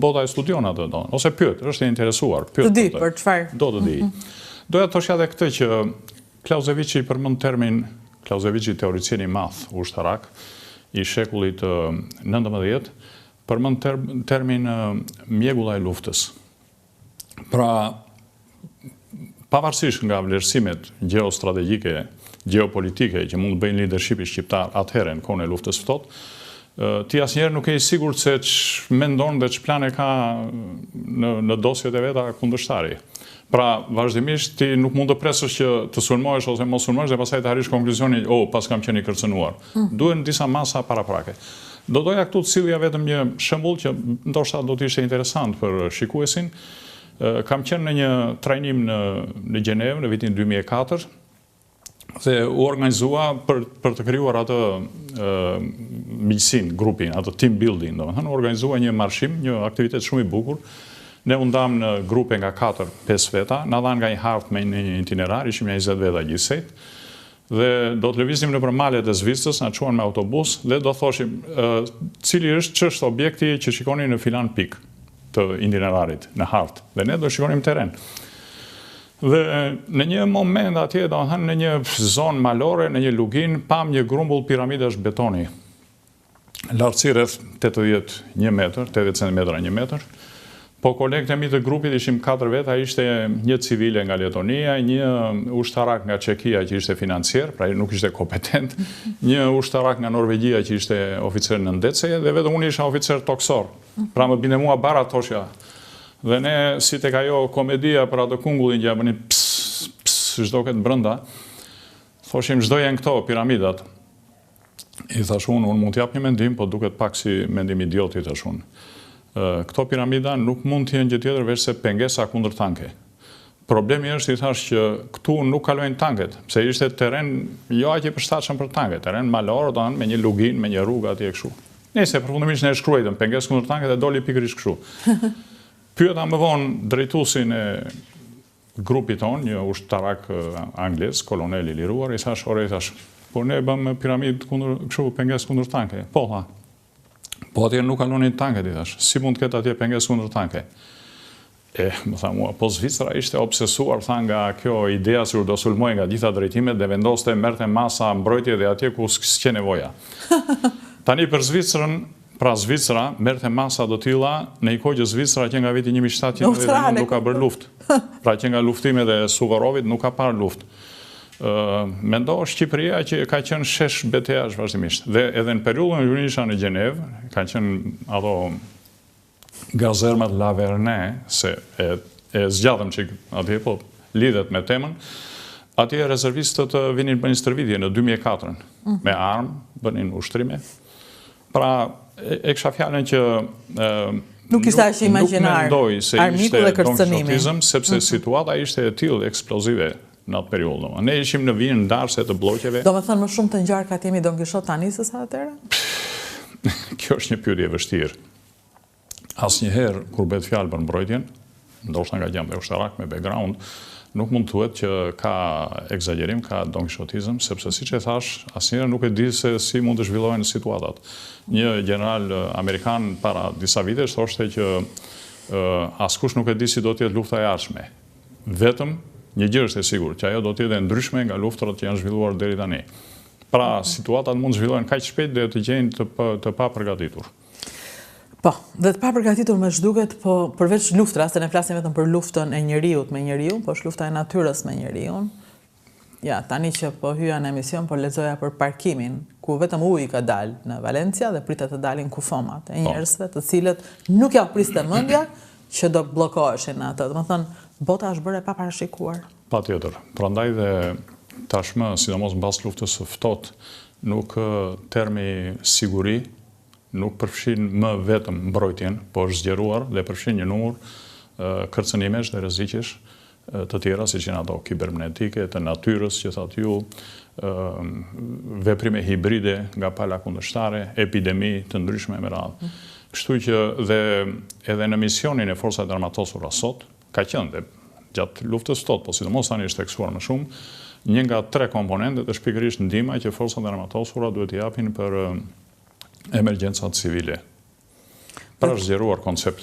Bota e studion atë, ose pyet, është e interesuar. Të di, për çfarë? Do të di. Doja të thoshja edhe këtë që Clausewitz i përmend termin, Clausewitz i teoricieni i madh ushtarak i shekullit 19, përmend termin mjegulla e luftës. Pra, pavarësisht nga vlerësimet gjeostrategjike, gjeopolitike që mund të bëjnë leadershipi shqiptar atëherë në kohën e luftës ftohtë, ti asnjëherë nuk je i sigurt se ç'mendon dhe ç'plan e ka në dosjet e veta kundërshtari. Pra, vazhdimisht ti nuk mund të presësh që të sulmohesh ose mos sulmohesh dhe pastaj të arrish konkluzionin, pas kam qenë i kërcënuar. Duhen disa masa paraprake. Do doja këtu të sillja vetëm një shembull që ndoshta do të ishte interesant për shikuesin. Kam qenë në një trajnim në Gjenevë në vitin 2004 dhe u organizua për të krijuar atë miqësinë, grupin, atë team building, domethënë u organizua një marshim, një aktivitet shumë i bukur. Ne u ndam në grupe nga 4-5 veta, na dhanë nga një hartë me një itinerar, ishim një 20 veta gjithsejt, dhe do të lëviznim nëpër malet e Zvicrës, na çuan me autobus dhe do thoshim cili ç'është objekti që shikoni në filan pik të itinerarit në hartë, dhe ne do shikonim terren. Dhe në një moment atje, domethënë në një zonë malore, në një lugin, pam një grumbull piramidash betoni. Lartësi rreth 81 metër, 80 cm 1 metër. Po kolegët e mi të grupit ishim 4 veta, ishte një civile nga Letonia, një ushtarak nga Çekia që ishte financier, pra nuk ishte kompetent, një ushtarak nga Norvegjia që ishte oficer në ndece, dhe vetëm unë isha oficer toksor. Pra më binde mua bara thoshja. Dhe ne, si tek ajo komedia për atë kungullin që bënin çdo këtë brenda, thoshim çdo janë këto piramidat. I thash unë mund t'jap një mendim, po duket pak si mendim idioti, thash unë. Këto piramida nuk mund të jenë gjë tjetër veç se pengesa kundër tanke. Problemi është, i thash, që këtu nuk kalojnë tanket, pse ishte terren jo aq i përshtatshëm për tanket, terren malor, domethënë me një lugin, me një rrugë atje kështu. Nëse përfundimisht ne shkruajtëm pengesë kundër tanket dhe doli pikërisht kështu. Pyeta më vonë drejtuesin e grupit tonë, një ushtarak anglez, kolonel i liruar, i thash, po ne bëm piramidë kundër kështu pengesë kundër tanke. Po tha. Po atje nuk kalonin tanket, i thash. Si mund të ketë atje pengesë kundër tanke? Më tha mua, po Zvicra ishte obsesuar, tha, nga kjo idea se do sulmoj nga gjitha drejtimet dhe vendoste merrte masa mbrojtje dhe atje ku s'ke nevoja. Tani për Zvicrën, pra Zvicra merrte masa të tilla në një kohë që Zvicra që nga viti 1700 nuk ka bërë luftë. Pra që nga luftimet e Suvorovit nuk ka parë luftë. Mendo Shqipëria që ka qenë shesh betejash vazhdimisht. Dhe edhe në periudhën që unë isha në Gjenevë, ka qenë ato gazermat La Vernay, se e zgjatëm që atje po lidhet me temën, atje rezervistët vinin bënin stërvitje në 2004 me armë, bënin ushtrime. Pra, e kisha fjalën që nuk mendoj se ishte donjshotizëm, sepse situata ishte e tillë eksplozive në atë periudhë. Ne ishim në vijën ndarse të bllokeve. Do me thënë më shumë të ngjarkat jemi Don Kishot tani se sa atëherë? Kjo është një pyetje e vështirë. Asnjëherë kur bëhet fjalë për mbrojtjen, ndoshta nga jam dhe ushtarak me background, nuk mund thuhet që ka egzagerim, ka donkishotizëm, sepse siç e thash, asnjëherë nuk e di se si mund të zhvillohen situatat. Një general amerikan para disa vitesh thoshte që askush nuk e di si do të jetë lufta e ardhshme. Vetëm një gjë është e sigurt, që ajo do të jetë ndryshme nga luftrat që janë zhvilluar deri tani. Pra, situatat mund të zhvillohen kaq shpejt dhe të gjejnë të papërgatitur. Po, dhe të papërgatitur me ç'duket, po përveç luftra, se ne flasim vetëm për luftën e njeriut me njeriu, po është lufta e natyrës me njeriun. Ja, tani që po hyja në emision, po lexoja për parkimin, ku vetëm uji ka dalë në Valencia dhe pritet të dalin kufomat e njerëzve, të cilët nuk ja priste mendja që do bllokoheshin atë. Domethënë, bota është bërë e paparashikuar. Patjetër. Prandaj dhe tashmë, sidomos mbas luftës së ftohtë, nuk termi siguri nuk përfshin më vetëm mbrojtjen, po është zgjeruar dhe përfshin një numër kërcënimesh dhe rreziqesh të tjera, siç janë ato kibernetike, të natyrës, që thatë ju, veprime hibride nga pala kundërshtare, epidemi të ndryshme me radhë. Kështu që dhe edhe në misionin e forcat armatosura sot, ka qenë dhe gjatë luftës ftohtë, po sidomos tani është theksuar më shumë, një nga 3 komponentet është pikërisht ndihma që forcat armatosura duhet t'i japin për emergjencat civile. Pra është zgjeruar koncepti.